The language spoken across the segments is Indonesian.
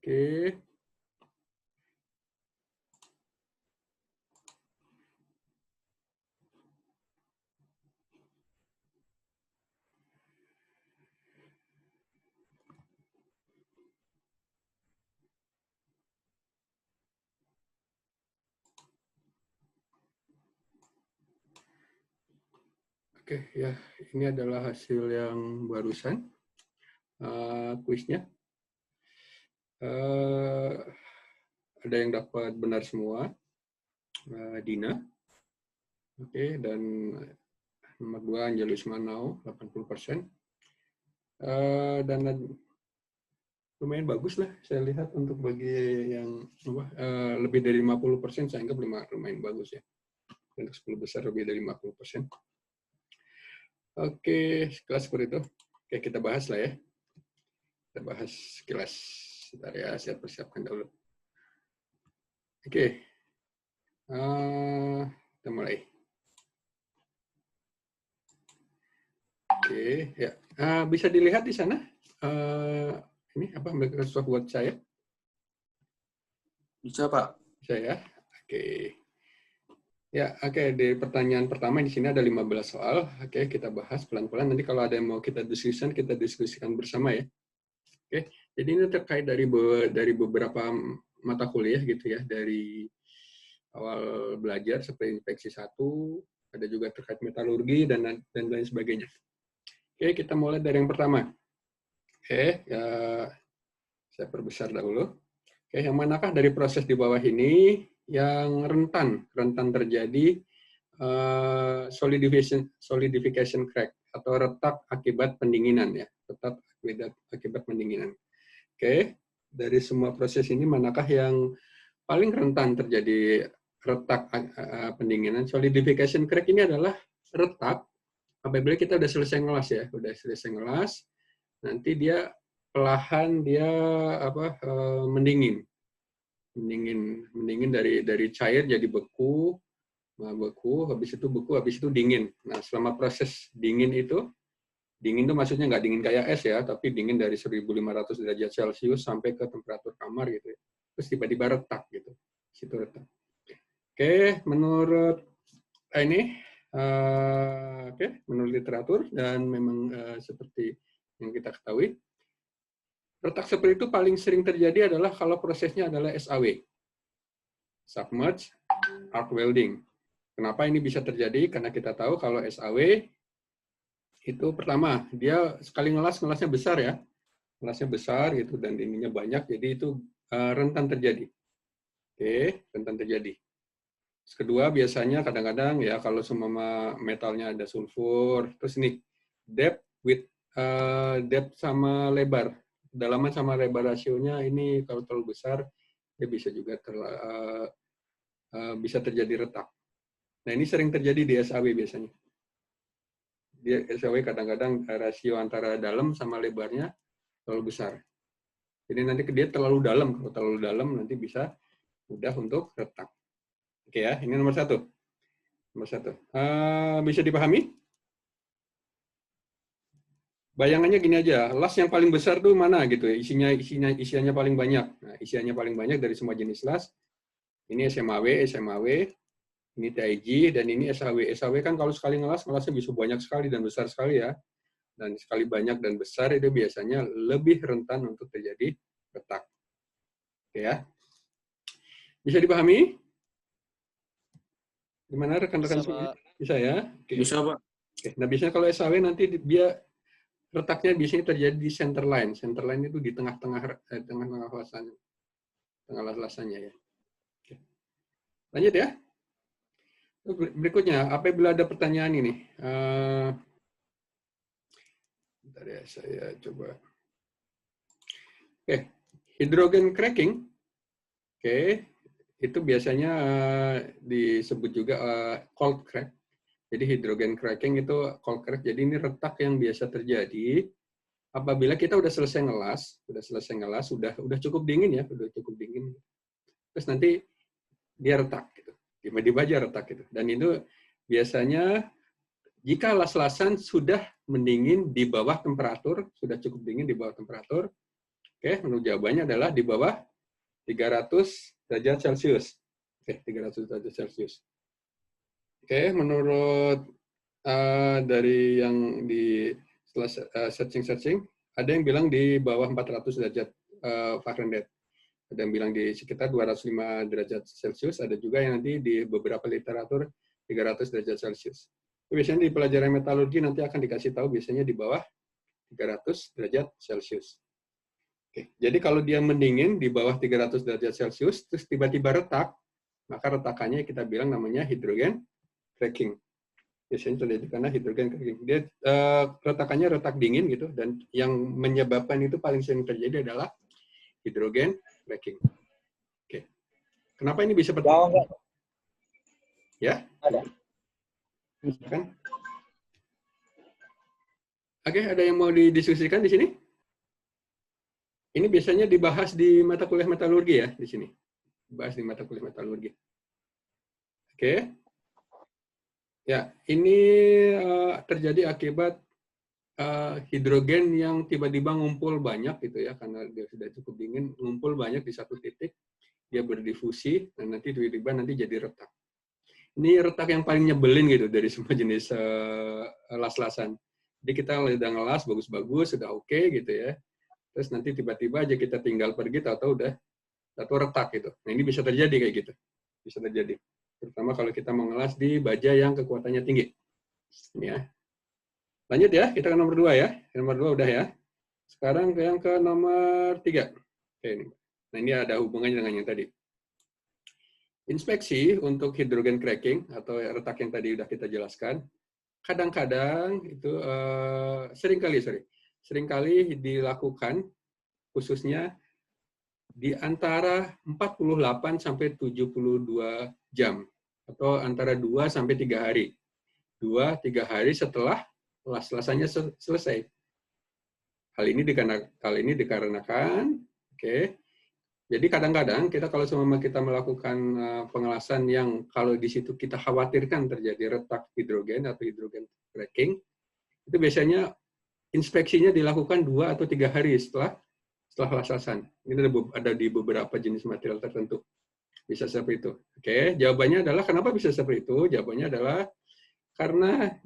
Oke. Oke, ya, ini adalah hasil yang barusan kuisnya. Ada yang dapat benar semua, Dina. Oke, dan nomor 2 Angelus Manau 80%. Dan lumayan bagus lah saya lihat untuk bagi yang lebih dari 50%, saya anggap lumayan bagus ya. Untuk 10 besar lebih dari 50%. Oke, sekilas seperti itu. Oke, kita bahas lah ya. Kita bahas sekilas. Sebentar ya, saya persiapkan dulu. Oke, kita mulai. Oke, ya. Bisa dilihat di sana. Ini apa Microsoft Word saya? Bisa, Pak. Bisa ya. Oke. Ya, oke. Di pertanyaan pertama di sini ada 15 soal. Oke, kita bahas pelan-pelan. Nanti kalau ada yang mau kita diskusikan bersama ya. Oke. Jadi ini terkait dari beberapa mata kuliah gitu ya, dari awal belajar seperti infeksi 1, ada juga terkait metalurgi dan lain sebagainya. Oke, kita mulai dari yang pertama. Oke, ya, saya perbesar dahulu. Oke, yang manakah dari proses di bawah ini yang rentan terjadi solidification crack atau retak akibat pendinginan ya, retak akibat pendinginan. Oke, dari semua proses ini manakah yang paling rentan terjadi retak pendinginan? Solidification crack ini adalah retak apabila kita udah selesai ngelas ya, nanti dia perlahan dia mendingin dari cair jadi beku, habis itu dingin. Nah, selama proses dingin itu maksudnya nggak dingin kayak es ya, tapi dingin dari 1500 derajat Celcius sampai ke temperatur kamar gitu ya. Terus tiba-tiba retak gitu. Situ retak. Oke, menurut menurut literatur dan memang seperti yang kita ketahui, retak seperti itu paling sering terjadi adalah kalau prosesnya adalah SAW, submerged arc welding. Kenapa ini bisa terjadi? Karena kita tahu kalau SAW itu pertama, dia sekali ngelasnya besar ya. Ngelasnya besar gitu dan ininya banyak, jadi itu rentan terjadi. Oke, rentan terjadi. Terus kedua, biasanya kadang-kadang ya kalau semua metalnya ada sulfur, terus ini depth sama lebar. Kedalaman sama lebar rasionya ini kalau terlalu besar, dia bisa juga bisa terjadi retak. Nah, ini sering terjadi di SAW biasanya. Di SAW kadang-kadang rasio antara dalam sama lebarnya terlalu besar. Jadi nanti dia terlalu dalam. Kalau terlalu dalam nanti bisa mudah untuk retak. Oke ya, ini nomor 1. Nomor 1. Bisa dipahami? Bayangannya gini aja, las yang paling besar tuh mana gitu ya, isiannya paling banyak. Nah, isiannya paling banyak dari semua jenis las. Ini SMAW, ini TIG, dan ini SAW. SAW kan kalau sekali ngelasnya bisa banyak sekali dan besar sekali ya. Dan sekali banyak dan besar itu biasanya lebih rentan untuk terjadi retak. Oke ya. Bisa dipahami? Gimana rekan-rekan semua? Bisa ya? Oke. Bisa, Pak. Oke. Nah, biasanya kalau SAW nanti dia retaknya biasanya terjadi di center line. Center line itu di tengah-tengah lasannya. Tengah lasannya ya. Oke. Lanjut ya. Berikutnya, apabila ada pertanyaan ini. Bentar ya, saya coba. Oke. Hydrogen cracking. Oke. Itu biasanya disebut juga cold crack. Jadi hydrogen cracking itu cold crack. Jadi ini retak yang biasa terjadi apabila kita udah selesai ngelas, udah cukup dingin ya, terus nanti dia retak gitu, tiba-tiba aja retak gitu. Dan itu biasanya jika las-lasan sudah mendingin di bawah temperatur, sudah cukup dingin di bawah temperatur Oke, menurut jawabannya adalah di bawah 300 derajat Celcius. Oke, 300 derajat Celcius. Oke, menurut dari yang di setelah searching, ada yang bilang di bawah 400 derajat Fahrenheit. Ada yang bilang di sekitar 205 derajat Celcius, ada juga yang nanti di beberapa literatur 300 derajat Celcius. Biasanya di pelajaran metalurgi nanti akan dikasih tahu biasanya di bawah 300 derajat Celcius. Oke, jadi kalau dia mendingin di bawah 300 derajat Celcius, terus tiba-tiba retak, maka retakannya kita bilang namanya hidrogen cracking. Biasanya terjadi karena hidrogen cracking. Dia retakannya retak dingin gitu, dan yang menyebabkan itu paling sering terjadi adalah hidrogen cracking. Oke. Kenapa ini bisa terjadi? Ya? Ada. Kan? Oke, ada yang mau didiskusikan di sini? Ini biasanya dibahas di mata kuliah metalurgi ya, di sini. Dibahas di mata kuliah metalurgi. Oke. Ya, ini terjadi akibat hidrogen yang tiba-tiba ngumpul banyak gitu ya, karena dia sudah cukup dingin, ngumpul banyak di satu titik, dia berdifusi, dan nanti tiba-tiba nanti jadi retak. Ini retak yang paling nyebelin gitu dari semua jenis las-lasan. Jadi kita udah ngelas bagus-bagus, sudah oke gitu ya. Terus nanti tiba-tiba aja kita tinggal pergi, atau udah atau retak gitu. Nah ini bisa terjadi kayak gitu, bisa terjadi. Terutama kalau kita mengelas di baja yang kekuatannya tinggi. Ini ya. Lanjut ya, kita ke nomor 2 ya. Nomor 2 udah ya. Sekarang yang ke nomor 3. Oke, ini. Nah ini ada hubungannya dengan yang tadi. Inspeksi untuk hidrogen cracking atau retak yang tadi udah kita jelaskan, kadang-kadang itu seringkali dilakukan khususnya di antara 48 sampai 72 jam atau antara 2 sampai 3 hari. 2-3 hari setelah las-lasannya selesai. Hal ini dikarenakan, oke. Jadi kadang-kadang kalau semua kita melakukan pengelasan yang kalau di situ kita khawatirkan terjadi retak hidrogen atau hidrogen cracking, itu biasanya inspeksinya dilakukan 2 atau 3 hari setelah las-lasan. Ini ada di beberapa jenis material tertentu. Bisa seperti itu. Oke, jawabannya adalah kenapa bisa seperti itu? Jawabannya adalah karena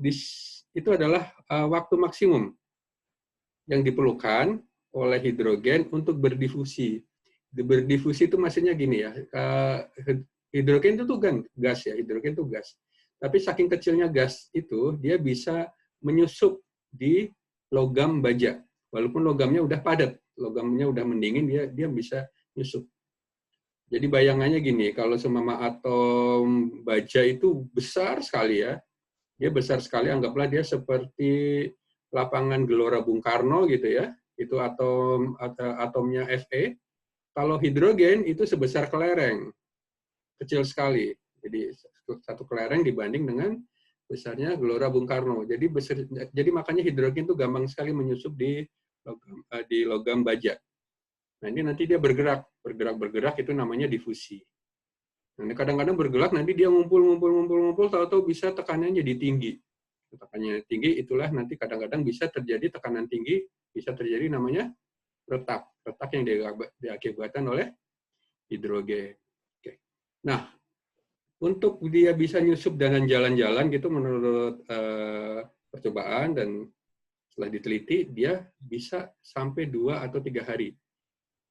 itu adalah waktu maksimum yang diperlukan oleh hidrogen untuk berdifusi. Berdifusi itu maksudnya gini ya, hidrogen itu tuh kan gas ya, hidrogen itu gas. Tapi saking kecilnya gas itu, dia bisa menyusup di logam baja. Walaupun logamnya udah padat, logamnya udah mendingin, dia bisa nyusup. Jadi bayangannya gini, kalau seumpama atom baja itu besar sekali ya, dia besar sekali, anggaplah dia seperti lapangan Gelora Bung Karno gitu ya, itu atomnya Fe. Kalau hidrogen itu sebesar kelereng, kecil sekali. Jadi satu kelereng dibanding dengan besarnya Gelora Bung Karno. Jadi makanya hidrogen itu gampang sekali menyusup di logam baja. Nah ini nanti dia bergerak itu namanya difusi. Nah, kadang-kadang bergerak, nanti dia ngumpul, tahu-tahu bisa tekanannya jadi tinggi. Tekanannya tinggi, itulah nanti kadang-kadang bisa terjadi tekanan tinggi, bisa terjadi namanya retak yang diakibatkan oleh hidrogen. Oke. Nah, untuk dia bisa nyusup dengan jalan-jalan gitu menurut percobaan dan setelah diteliti, dia bisa sampai 2 atau 3 hari.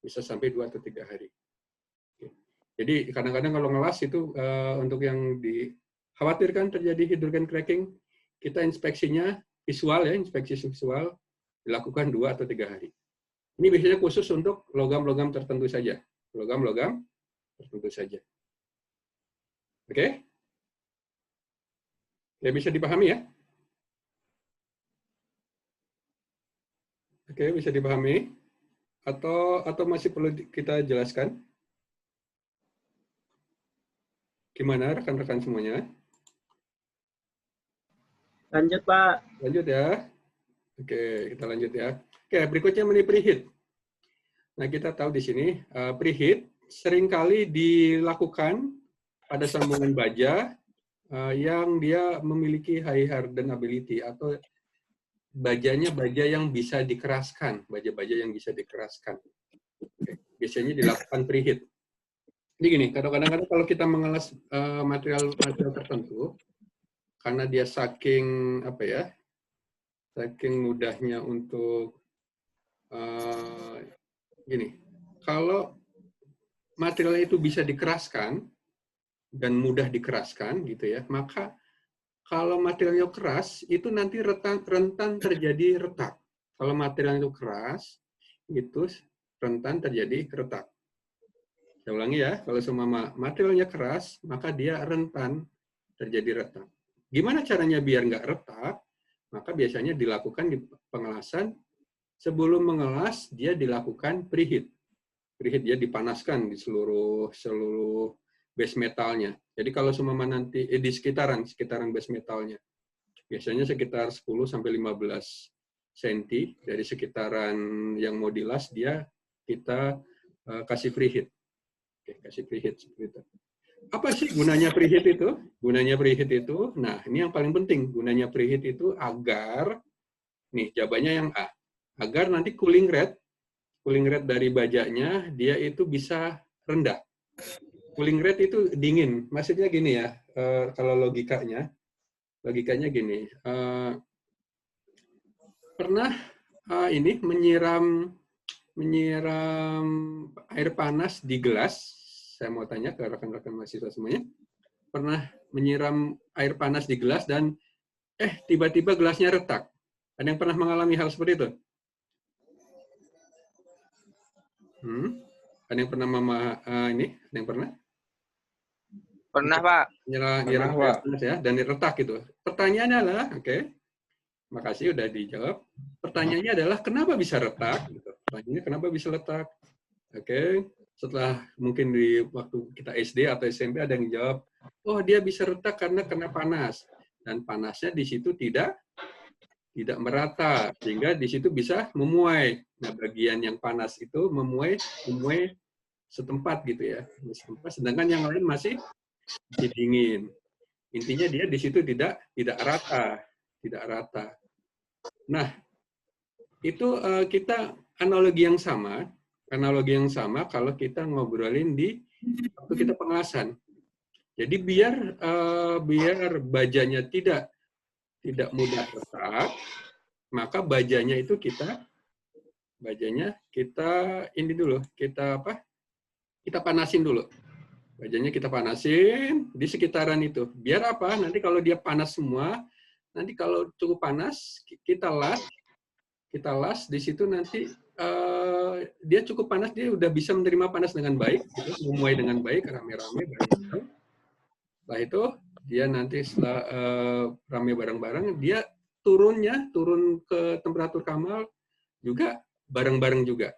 Bisa sampai 2 atau 3 hari. Jadi kadang-kadang kalau ngelas itu untuk yang dikhawatirkan terjadi hidrogen cracking, kita inspeksinya visual ya, inspeksi visual dilakukan 2 atau 3 hari. Ini biasanya khusus untuk logam-logam tertentu saja. Logam-logam tertentu saja. Oke? Ya bisa dipahami ya? Oke, bisa dipahami? Atau masih perlu kita jelaskan? Gimana rekan-rekan semuanya? Lanjut, Pak. Lanjut ya. Oke, kita lanjut ya. Oke, berikutnya mengenai preheat. Nah, kita tahu di sini preheat seringkali dilakukan pada sambungan baja yang dia memiliki high hardenability atau bajanya baja yang bisa dikeraskan, baja-baja yang bisa dikeraskan. biasanya dilakukan preheat. Jadi gini, kadang-kadang kalau kita mengelas material tertentu, karena dia saking mudahnya untuk gini, kalau materialnya itu bisa dikeraskan dan mudah dikeraskan gitu ya, maka kalau materialnya keras itu nanti rentan terjadi retak. Kalau material itu keras itu rentan terjadi retak. Saya ulangi ya, kalau semua materialnya keras maka dia rentan terjadi retak. Gimana caranya biar nggak retak? Maka biasanya dilakukan di pengelasan. Sebelum mengelas dia dilakukan preheat. Preheat dia dipanaskan di seluruh base metalnya. Jadi kalau semua nanti di sekitaran base metalnya, biasanya sekitar 10 sampai 15 cm dari sekitaran yang mau dilas dia kita kasih preheat. Oke, kasih preheat seperti itu. Apa sih gunanya preheat itu? Gunanya preheat itu, nah ini yang paling penting. Gunanya preheat itu agar, nih jawabannya yang A, agar nanti cooling rate dari bajanya dia itu bisa rendah. Cooling rate itu dingin. Maksudnya gini ya, kalau logikanya gini. Pernah ini menyiram air panas di gelas. Saya mau tanya ke rekan-rekan mahasiswa semuanya. Pernah menyiram air panas di gelas dan tiba-tiba gelasnya retak. Ada yang pernah mengalami hal seperti itu? Ada yang pernah Ada yang pernah? Pernah, Pak. Nyiram air panas ya, dan retak gitu. Pertanyaannya adalah, makasih udah dijawab. Pertanyaannya adalah kenapa bisa retak? Gitu. Pertanyaannya kenapa bisa retak? Setelah mungkin di waktu kita SD atau SMP ada yang jawab, oh dia bisa retak karena kena panas. Dan panasnya di situ tidak merata, sehingga di situ bisa memuai. Nah, bagian yang panas itu memuai setempat gitu ya. Sedangkan yang lain masih dingin. Intinya dia di situ tidak rata. Nah, itu kita analogi yang sama kalau kita ngobrolin di waktu kita pengelasan. Jadi biar bajanya tidak mudah retak, maka bajanya kita ini dulu, kita panasin dulu. Bajanya kita panasin di sekitaran itu. Biar apa? Nanti kalau dia panas semua, nanti kalau cukup panas, kita las di situ nanti dia cukup panas, dia udah bisa menerima panas dengan baik, gitu, memuai dengan baik, rame-rame bareng-bareng. Setelah itu dia nanti setelah rame bareng-bareng, dia turun ke temperatur kamal juga bareng-bareng juga,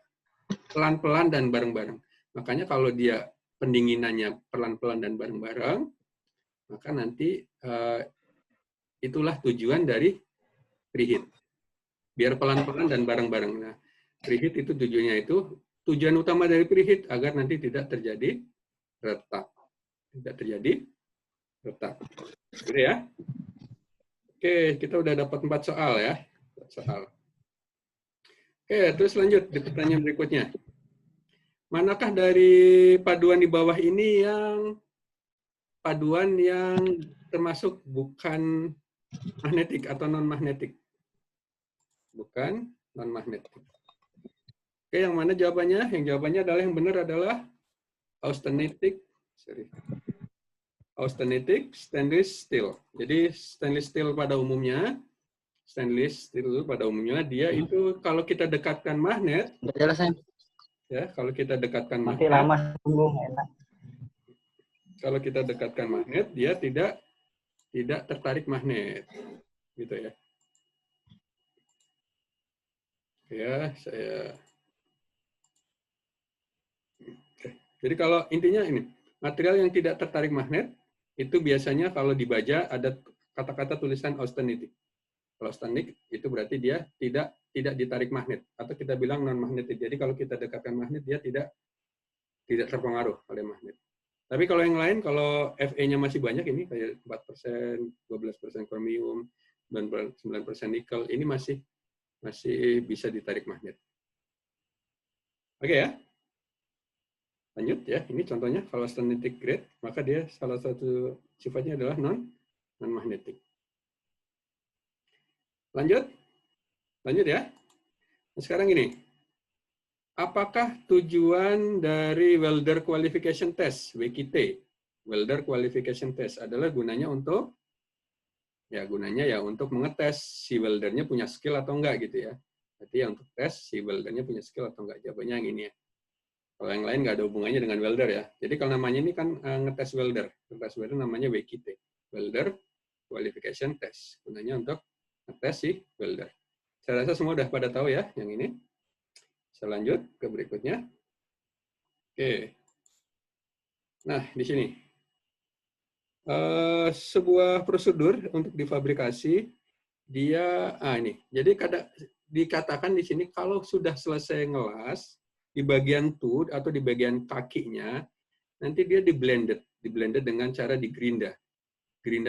pelan-pelan dan bareng-bareng. Makanya kalau dia pendinginannya pelan-pelan dan bareng-bareng, maka nanti itulah tujuan dari preheat. Biar pelan-pelan dan bareng-bareng. Nah, preheat itu tujuan utama dari preheat agar nanti tidak terjadi retak. Gitu ya. Oke, kita udah dapat 4 soal ya. Oke, terus lanjut di pertanyaan berikutnya. Manakah dari paduan di bawah ini yang paduan yang termasuk bukan magnetik atau non-magnetik? Bukan non-magnetik. Oke, yang mana jawabannya? Yang jawabannya adalah yang benar adalah austenitic, stainless steel. Jadi stainless steel pada umumnya, dia itu kalau kita dekatkan magnet, ya, kalau kita dekatkan magnet, kalau kita dekatkan magnet, dia tidak tertarik magnet, gitu ya. Ya, jadi kalau intinya ini, material yang tidak tertarik magnet itu biasanya kalau di baja ada kata-kata tulisan austenitic. Kalau austenitic itu berarti dia tidak ditarik magnet, atau kita bilang non magnetik. Jadi kalau kita dekatkan magnet dia tidak terpengaruh oleh magnet. Tapi kalau yang lain, kalau Fe-nya masih banyak ini kayak 4%, 12% kromium, 9% nikel, ini masih bisa ditarik magnet. Oke ya. Lanjut ya, ini contohnya kalau magnetic grade, maka dia salah satu sifatnya adalah non-magnetic. Lanjut ya. Nah, sekarang ini, apakah tujuan dari Welder Qualification Test (WQT), Welder Qualification Test adalah gunanya untuk untuk mengetes si weldernya punya skill atau enggak gitu ya. Berarti yang untuk tes si weldernya punya skill atau enggak, jawabannya yang ini ya. Kalau yang lain nggak ada hubungannya dengan welder ya. Jadi kalau namanya ini kan ngetes welder namanya WQT, Welder Qualification Test. Gunanya untuk ngetes si welder. Saya rasa semua udah pada tahu ya yang ini. Saya lanjut ke berikutnya. Oke. Nah, di sini. Sebuah prosedur untuk difabrikasi, dia, ini. Jadi dikatakan di sini kalau sudah selesai ngelas, di bagian tooth atau di bagian kakinya, nanti dia diblended dengan cara digerinda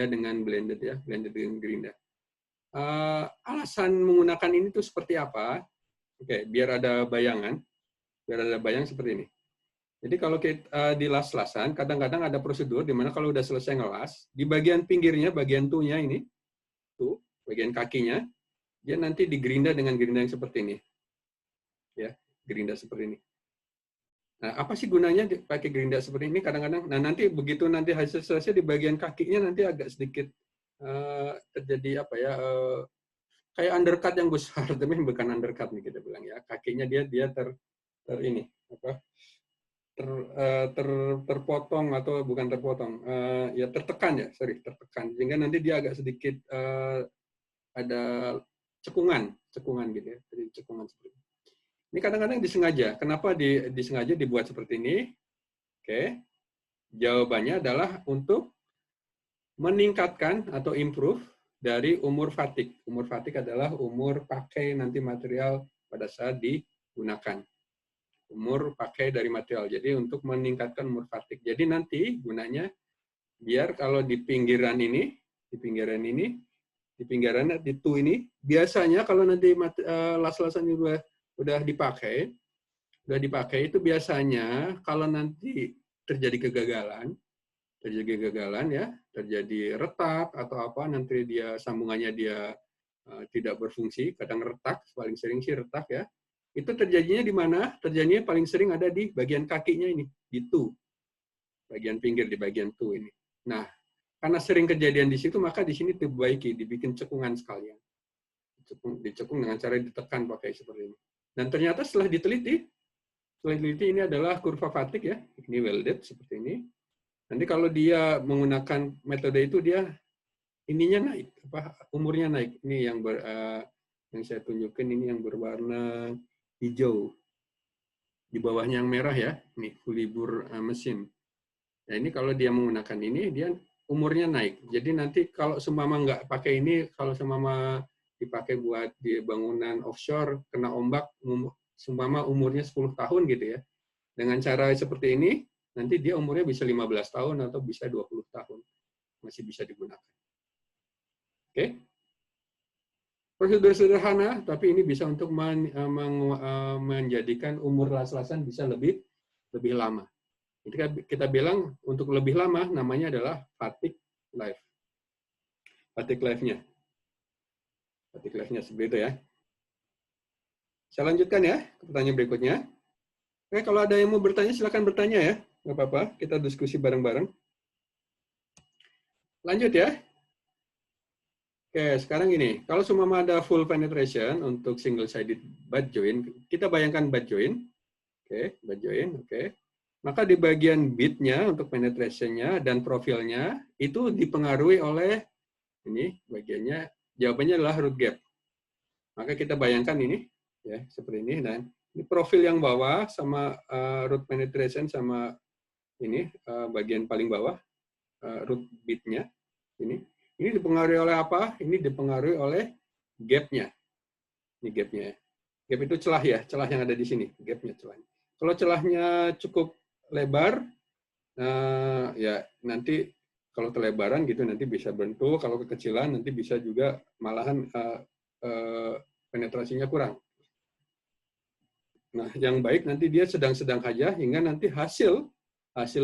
dengan blended ya, blended dengan gerinda. Alasan menggunakan ini tuh seperti apa? Oke, biar ada bayang seperti ini. Jadi kalau kita di las-lasan, kadang-kadang ada prosedur di mana kalau udah selesai ngelas, di bagian pinggirnya, bagian tuh-nya ini, tuh, bagian kakinya, dia nanti digerinda dengan gerinda yang seperti ini. Ya, gerinda seperti ini. Nah, apa sih gunanya pakai gerinda seperti ini? Kadang-kadang, nah nanti begitu nanti hasil selesai di bagian kakinya nanti agak sedikit terjadi apa ya, kayak undercut yang besar, tapi bukan undercut nih kita bilang ya. Kakinya dia ini apa? Terpotong atau bukan terpotong, ya tertekan ya, tertekan. Sehingga nanti dia agak sedikit ada cekungan gitu ya. Jadi cekungan seperti ini. Ini kadang-kadang disengaja. Kenapa disengaja dibuat seperti ini? Oke, jawabannya adalah untuk meningkatkan atau improve dari umur fatik. Umur fatik adalah umur pakai nanti material pada saat digunakan. Umur pakai dari material. Jadi untuk meningkatkan umur fatik. Jadi nanti gunanya biar kalau di pinggiran ini, di tu ini, biasanya kalau nanti las-lasan udah dipakai itu biasanya kalau nanti terjadi kegagalan ya, terjadi retak atau apa, nanti dia sambungannya dia tidak berfungsi, kadang retak, paling sering sih retak ya. Itu terjadinya di mana? Terjadinya paling sering ada di bagian kakinya ini, di tu. Bagian pinggir di bagian tu ini. Nah, karena sering kejadian di situ, maka di sini diperbaiki, dibikin cekungan sekalian. Dicekung dengan cara ditekan pakai seperti ini. Dan ternyata setelah diteliti ini adalah kurva fatik ya, ini welded seperti ini. Nanti kalau dia menggunakan metode itu dia ininya naik, umurnya naik. Ini yang yang saya tunjukkan ini yang berwarna hijau. Di bawahnya yang merah ya, ini fully bore mesin. Nah ini kalau dia menggunakan ini, dia umurnya naik. Jadi nanti kalau seumpama nggak pakai ini, kalau seumpama dipakai buat di bangunan offshore, kena ombak, seumpama umurnya 10 tahun gitu ya. Dengan cara seperti ini, nanti dia umurnya bisa 15 tahun atau bisa 20 tahun. Masih bisa digunakan. Oke? Prosedur sederhana, tapi ini bisa untuk menjadikan umur las-lasan bisa lebih lama. Kita bilang untuk lebih lama namanya adalah fatik life. Fatik life-nya. Fatik life-nya seperti itu ya. Saya lanjutkan ya ke pertanyaan berikutnya. Oke, kalau ada yang mau bertanya silakan bertanya ya. Nggak apa-apa, kita diskusi bareng-bareng. Lanjut ya. Oke, sekarang gini. Kalau semua ada full penetration untuk single sided butt joint, kita bayangkan butt joint. Oke, butt joint, oke. Maka di bagian bit-nya untuk penetration-nya dan profilnya itu dipengaruhi oleh ini bagiannya, jawabannya adalah root gap. Maka kita bayangkan ini ya seperti ini, dan ini profil yang bawah sama root penetration sama ini bagian paling bawah root bit-nya ini dipengaruhi oleh apa? Ini dipengaruhi oleh gap-nya. Ini gap-nya. Gap itu celah ya, celah yang ada di sini, gap-nya celahnya. Kalau celahnya cukup lebar, ya nanti kalau kelebaran gitu nanti bisa bentuk, kalau kekecilan nanti bisa juga malahan penetrasinya kurang. Nah, yang baik nanti dia sedang-sedang aja hingga nanti hasil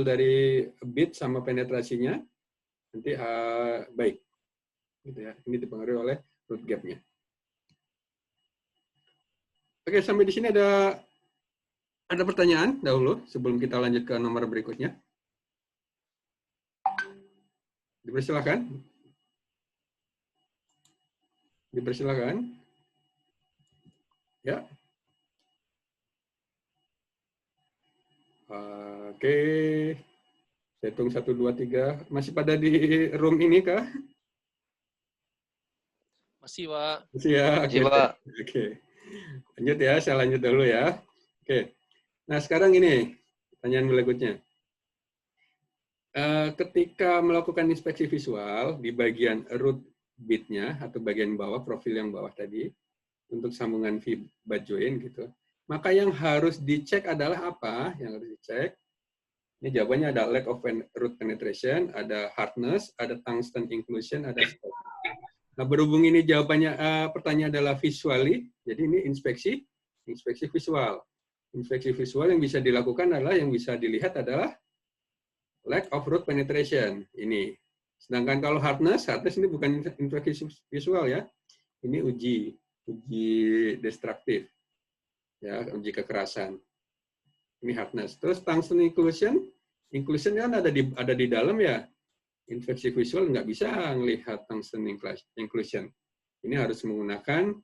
dari bit sama penetrasinya nanti baik. Gitu ya. Ini dipengaruhi oleh root gap-nya. Oke, sampai di sini ada pertanyaan dahulu sebelum kita lanjut ke nomor berikutnya. Dipersilakan. Dipersilakan. Ya. Oke. Saya hitung 1, 2, 3. Masih pada di room ini kah? Masih, Pak. Masih ya. Masih, Oke. Pak. Oke. Lanjut ya, saya lanjut dulu ya. Oke. Nah, sekarang ini pertanyaan berikutnya. Ketika melakukan inspeksi visual di bagian root bitnya atau bagian bawah, profil yang bawah tadi, untuk sambungan V-butt join gitu, maka yang harus dicek adalah apa? Yang harus dicek, ini jawabannya ada lack of root penetration, ada hardness, ada tungsten inclusion, ada stop. Nah, berhubung ini jawabannya, pertanyaan adalah visually, jadi ini inspeksi visual. Inspeksi visual yang bisa dilakukan adalah, yang bisa dilihat adalah lack of root penetration ini. Sedangkan kalau hardness ini bukan inspeksi visual ya. Ini uji destruktif. Ya, uji kekerasan. Ini hardness. Terus tungsten inclusion kan ada di dalam ya. Inspeksi visual nggak bisa melihat tungsten inclusion. Ini harus menggunakan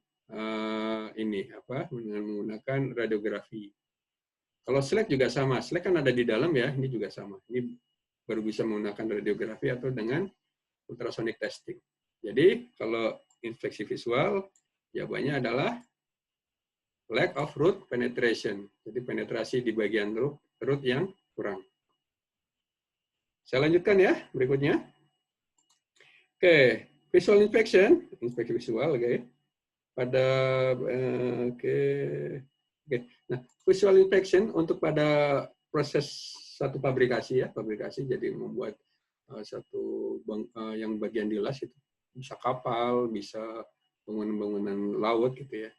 menggunakan radiografi. Kalau SLAC juga sama. SLAC kan ada di dalam ya, ini juga sama. Ini baru bisa menggunakan radiografi atau dengan ultrasonic testing. Jadi, kalau inspeksi visual, jawabannya adalah lack of root penetration. Jadi, penetrasi di bagian root yang kurang. Saya lanjutkan ya, berikutnya. Oke, visual inspection, inspeksi visual, oke. Nah, visual inspection untuk pada proses satu pabrikasi jadi membuat yang bagian dilas itu bisa kapal, bisa bangunan laut gitu ya.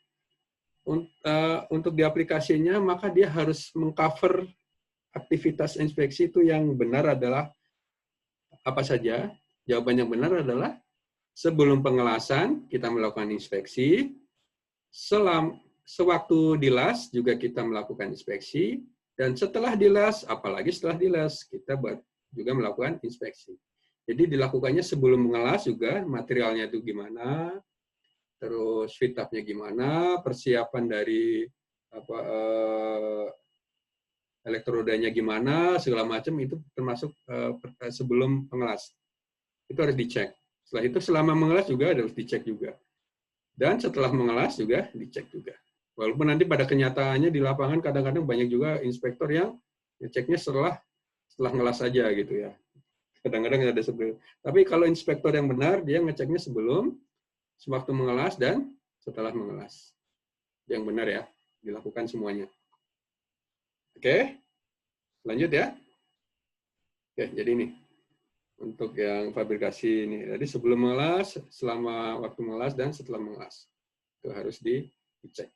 Untuk di aplikasinya maka dia harus mengcover aktivitas inspeksi itu yang benar adalah apa saja. Jawaban yang benar adalah sebelum pengelasan kita melakukan inspeksi, sewaktu dilas juga kita melakukan inspeksi, dan setelah dilas, apalagi setelah dilas, kita juga melakukan inspeksi. Jadi dilakukannya sebelum mengelas juga, materialnya itu gimana, terus fit up-nya gimana, persiapan dari elektrodanya gimana, segala macam itu termasuk sebelum mengelas. Itu harus dicek. Setelah itu selama mengelas juga harus dicek juga. Dan setelah mengelas juga dicek juga. Walaupun nanti pada kenyataannya di lapangan kadang-kadang banyak juga inspektor yang ngeceknya setelah ngelas saja gitu ya. Kadang-kadang ada sebelum. Tapi kalau inspektor yang benar dia ngeceknya sebelum, sewaktu mengelas dan setelah mengelas. Yang benar ya, dilakukan semuanya. Oke. Lanjut ya. Oke, jadi ini untuk yang fabrikasi ini. Jadi sebelum mengelas, selama waktu mengelas dan setelah mengelas. Itu harus dicek.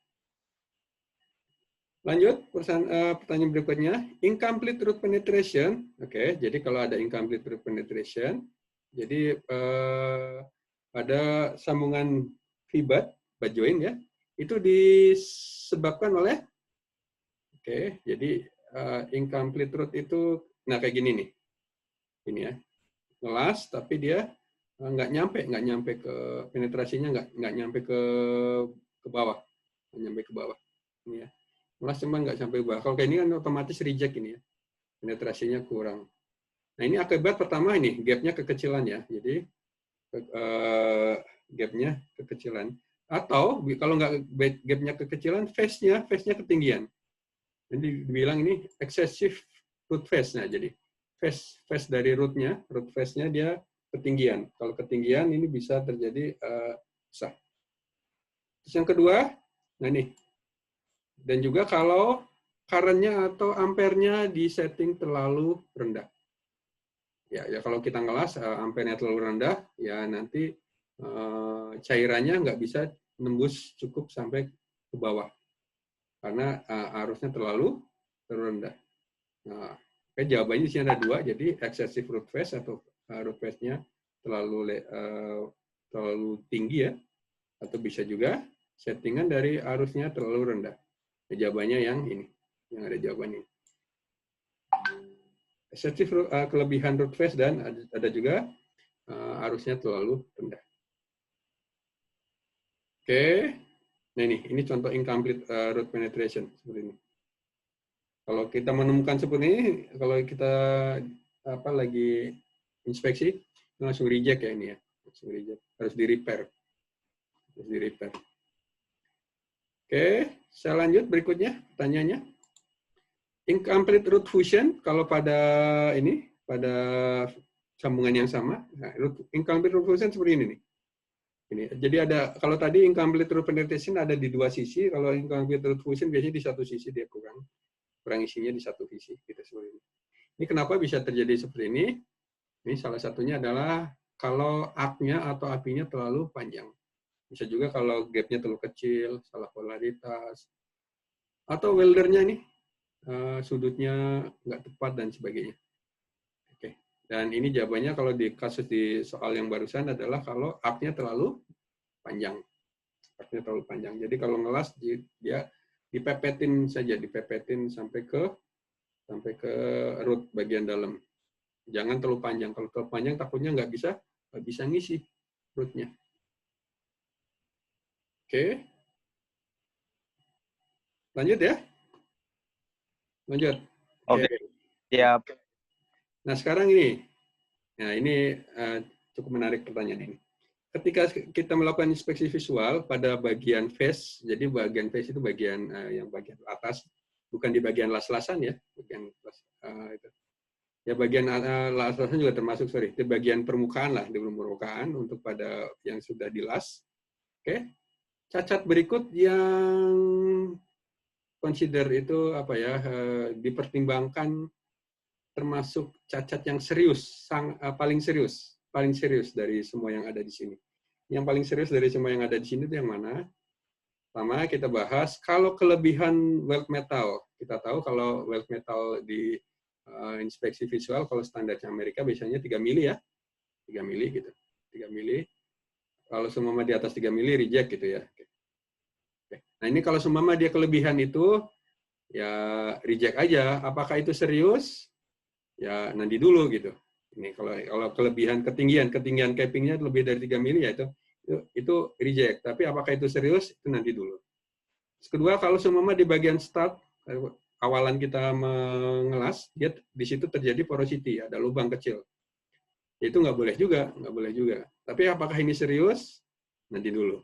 Lanjut, pertanyaan berikutnya. Incomplete root penetration. Oke, jadi kalau ada incomplete root penetration, jadi pada sambungan V-butt join ya, itu disebabkan oleh, jadi incomplete root itu, nah kayak gini nih. Ini ya, ngelas tapi dia nggak nyampe ke penetrasinya, nggak nyampe ke bawah, nggak nyampe ke bawah. Ini ya. Ngelas cuma nggak sampai bawah. Kalau kayak ini kan otomatis reject ini ya. Penetrasinya kurang. Nah ini akibat pertama ini, gap-nya kekecilan ya. Jadi gap-nya kekecilan. Atau kalau nggak gap-nya kekecilan, phase-nya ketinggian. Jadi dibilang ini excessive root phase. Nah jadi phase dari root phase-nya dia ketinggian. Kalau ketinggian ini bisa terjadi besar. Terus yang kedua, nah ini. Dan juga kalau current-nya atau ampere-nya di setting terlalu rendah. Ya kalau kita ngelas ampere-nya terlalu rendah, ya nanti cairannya nggak bisa nembus cukup sampai ke bawah. karena arusnya terlalu rendah. Nah, jawabannya di sini ada dua, jadi excessive root phase atau root phase-nya terlalu tinggi ya, atau bisa juga settingan dari arusnya terlalu rendah. Jawabannya yang ini, yang ada jawabannya. Excessive kelebihan root phase dan ada juga arusnya terlalu rendah. Oke, nah ini contoh incomplete root penetration seperti ini. Kalau kita menemukan seperti ini, kalau kita lagi inspeksi, langsung reject ya ini ya, langsung reject, harus di repair. Oke, saya lanjut berikutnya pertanyaannya. Incomplete root fusion kalau pada sambungan yang sama, nah, incomplete root fusion seperti ini nih. Jadi ada, kalau tadi incomplete root penetration ada di dua sisi, kalau incomplete root fusion biasanya di satu sisi dia kurang isinya di satu sisi, gitu seperti ini. Ini kenapa bisa terjadi seperti ini? Ini salah satunya adalah kalau arc-nya atau apinya terlalu panjang. Bisa juga kalau gap-nya terlalu kecil, salah polaritas, atau weldernya nih sudutnya nggak tepat dan sebagainya. Oke. Dan ini jawabannya kalau di kasus di soal yang barusan adalah kalau arc-nya terlalu panjang. Arc-nya terlalu panjang. Jadi kalau ngelas dia dipepetin saja, dipepetin sampai ke root bagian dalam. Jangan terlalu panjang. Kalau terlalu panjang takutnya nggak bisa ngisi rootnya. Oke. Lanjut ya. Lanjut. Oke. Siap. Nah, sekarang ini. Nah, ini cukup menarik pertanyaan ini. Ketika kita melakukan inspeksi visual pada bagian face, jadi bagian face itu bagian yang bagian atas, bukan di bagian las-lasan ya, bagian itu. Ya bagian las-lasan juga termasuk, di bagian permukaan lah, di permukaan untuk pada yang sudah dilas. Oke. Cacat berikut yang consider itu dipertimbangkan termasuk cacat yang serius, paling serius dari semua yang ada di sini. Yang paling serius dari semua yang ada di sini itu yang mana? Pertama kita bahas kalau kelebihan weld metal. Kita tahu kalau weld metal di inspeksi visual kalau standarnya Amerika biasanya 3 mili ya. 3 mili gitu. 3 mili. Kalau semua di atas 3 mili reject gitu ya. Nah, ini kalau semua dia kelebihan itu ya reject aja. Apakah itu serius? Ya nanti dulu gitu. Ini kalau kelebihan ketinggian cappingnya lebih dari 3 mili ya itu reject. Tapi apakah itu serius? Itu nanti dulu. Terus kedua, kalau semua di bagian start awalan kita mengelas, dia di situ terjadi porosity, ada lubang kecil. Itu nggak boleh juga. Tapi apakah ini serius? Nanti dulu.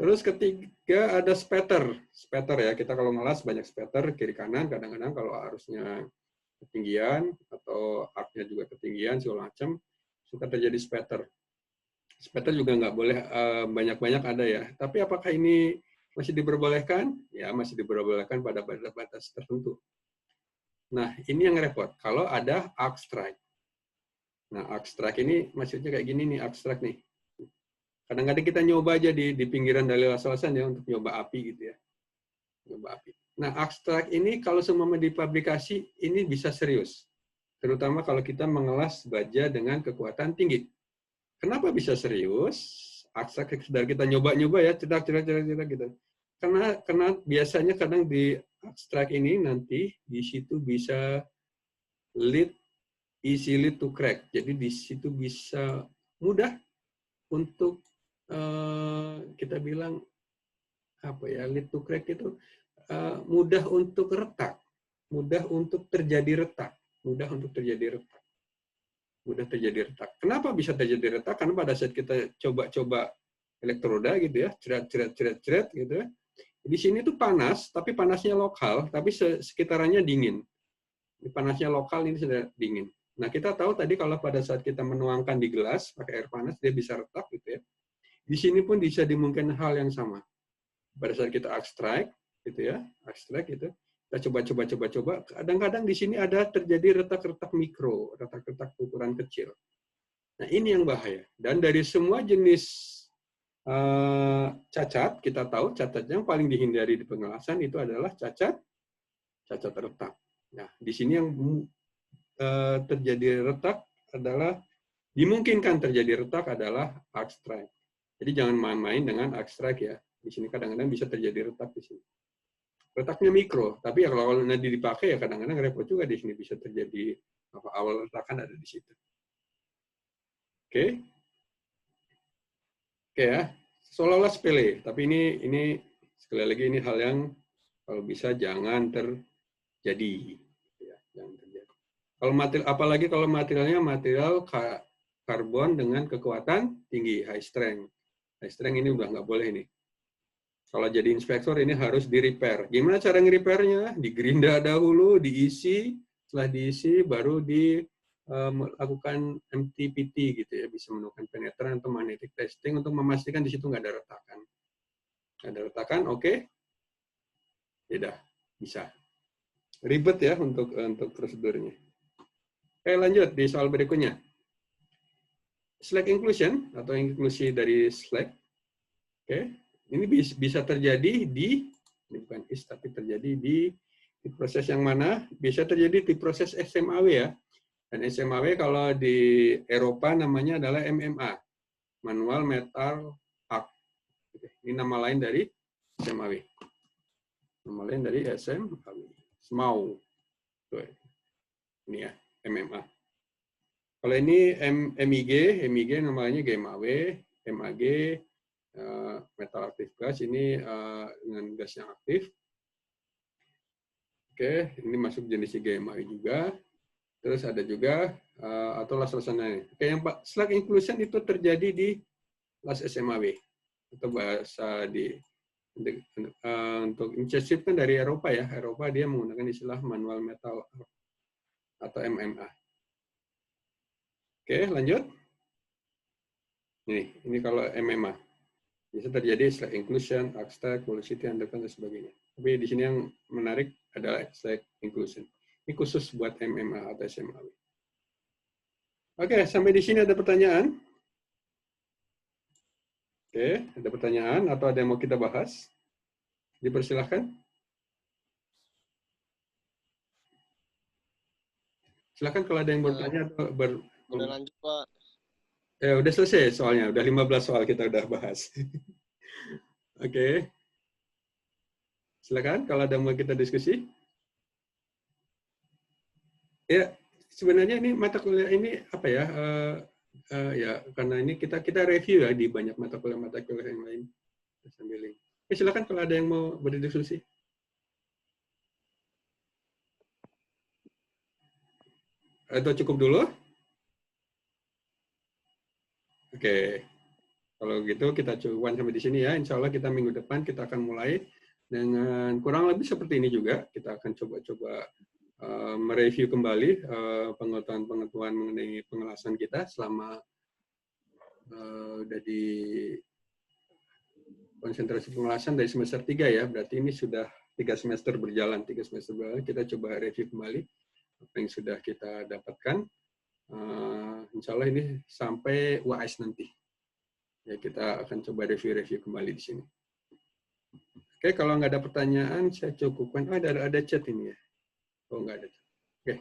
Terus ketiga ada spatter ya. Kita kalau ngelas banyak spatter kiri kanan. Kadang-kadang kalau arusnya ketinggian atau arc-nya juga ketinggian segala macam suka terjadi spatter. Spatter juga nggak boleh banyak-banyak ada ya. Tapi apakah ini masih diperbolehkan? Ya masih diperbolehkan pada batas tertentu. Nah ini yang repot. Kalau ada arc strike. Nah arc strike ini maksudnya kayak gini nih arc strike nih. Kadang-kadang kita nyoba aja di pinggiran dari las-lasan ya untuk nyoba api gitu ya. Nyoba api. Nah, arc strike ini kalau semua dipublikasi ini bisa serius. Terutama kalau kita mengelas baja dengan kekuatan tinggi. Kenapa bisa serius? Arc strike sedang kita nyoba-nyoba ya, cedak gitu. Karena biasanya kadang di arc strike ini nanti di situ bisa easy lead to crack. Jadi di situ bisa mudah untuk kita bilang lead to crack itu mudah untuk retak, mudah untuk terjadi retak. Kenapa bisa terjadi retak? Karena pada saat kita coba-coba elektroda gitu ya, ceret gitu ya. Di sini tuh panas, tapi panasnya lokal, tapi sekitarannya dingin. Panasnya lokal ini sudah dingin. Nah, kita tahu tadi kalau pada saat kita menuangkan di gelas pakai air panas dia bisa retak gitu ya. Di sini pun bisa dimungkinkan hal yang sama. Pada saat kita arc strike gitu ya, kita coba. Kadang-kadang di sini ada terjadi retak-retak mikro, retak-retak ukuran kecil. Nah ini yang bahaya. Dan dari semua jenis cacat, kita tahu cacat yang paling dihindari di pengelasan itu adalah cacat retak. Nah, di sini yang terjadi retak adalah dimungkinkan terjadi retak adalah arc strike. Jadi jangan main-main dengan arc strike ya. Di sini kadang-kadang bisa terjadi retak di sini. Retaknya mikro, tapi ya kalau nanti dipakai ya kadang-kadang repot juga di sini bisa terjadi awal retakan ada di situ. Oke. Oke ya. Seolah-olah sepele, tapi ini sekali lagi ini hal yang kalau bisa jangan terjadi. Ya, jangan terjadi. Kalau material, apalagi kalau materialnya material karbon dengan kekuatan tinggi, high strength. High strength ini udah nggak boleh nih. Kalau jadi inspektor ini harus di-repair. Gimana cara nge-repairnya? Digerinda dahulu, diisi, setelah diisi baru melakukan MTPT gitu ya, bisa menemukan penetran atau magnetic testing untuk memastikan di situ nggak ada retakan. Nggak ada retakan, oke? Tidak, bisa. Ribet ya untuk prosedurnya. Oke, lanjut di soal berikutnya. Slack inclusion atau inklusi dari slack. Oke. Ini bisa terjadi ini bukan is, tapi terjadi di proses yang mana? Bisa terjadi di proses SMAW ya. Dan SMAW kalau di Eropa namanya adalah MMA, Manual Metal Arc. Ini nama lain dari SMAW. Nama lain dari SMAW. SMAW. Ini ya, MMA. Kalau ini MIG namanya GMAW, MAG, metal aktif gas, ini dengan gas yang aktif. Oke, ini masuk jenis GMAW juga. Terus ada juga atau las lasananya. Oke, yang slack inclusion itu terjadi di las SMAW atau bahasa untuk inclusive kan dari Eropa ya. Eropa dia menggunakan istilah manual metal atau MMA. Oke, lanjut. Ini kalau MMA. Bisa terjadi slack inclusion, arc strike, velocity, undercut, dan sebagainya. Tapi di sini yang menarik adalah slack inclusion. Ini khusus buat MMA atau SMAW. Oke, sampai di sini ada pertanyaan? Oke, ada pertanyaan atau ada yang mau kita bahas? Dipersilahkan. Silakan kalau ada yang bertanya atau udah lanjut, Pak. Ya, udah selesai soalnya, udah 15 soal kita udah bahas. Oke. Silakan kalau ada yang mau kita diskusi. Ya, sebenarnya ini mata kuliah ini apa ya? Ya, karena ini kita review ya di banyak mata kuliah yang lain. Sambil silakan kalau ada yang mau berdiskusi. Atau cukup dulu? Oke. Kalau gitu kita cukupkan sampai di sini ya. Insya Allah kita minggu depan kita akan mulai dengan kurang lebih seperti ini juga. Kita akan coba-coba mereview kembali pengetahuan mengenai pengelasan kita selama udah di konsentrasi pengelasan dari semester 3 ya. Berarti ini sudah 3 semester berjalan. Kita coba review kembali apa yang sudah kita dapatkan. Insya Allah ini sampai UAS nanti. Ya, kita akan coba review kembali di sini. Oke, kalau nggak ada pertanyaan, saya cukupkan. Oh, ada chat ini ya. Oh, nggak ada chat. Oke.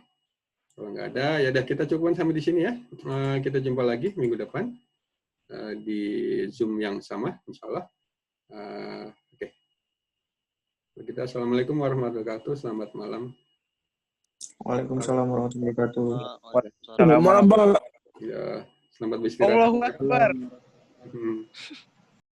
Kalau nggak ada, ya udah kita cukupkan sampai di sini ya. Kita jumpa lagi minggu depan di Zoom yang sama, insya Allah. Oke. Kita assalamualaikum warahmatullahi wabarakatuh. Selamat malam. Waalaikumsalam warahmatullahi wabarakatuh. Selamat malam, Pak. Ya, selamat beristirahat. Allahu Akbar.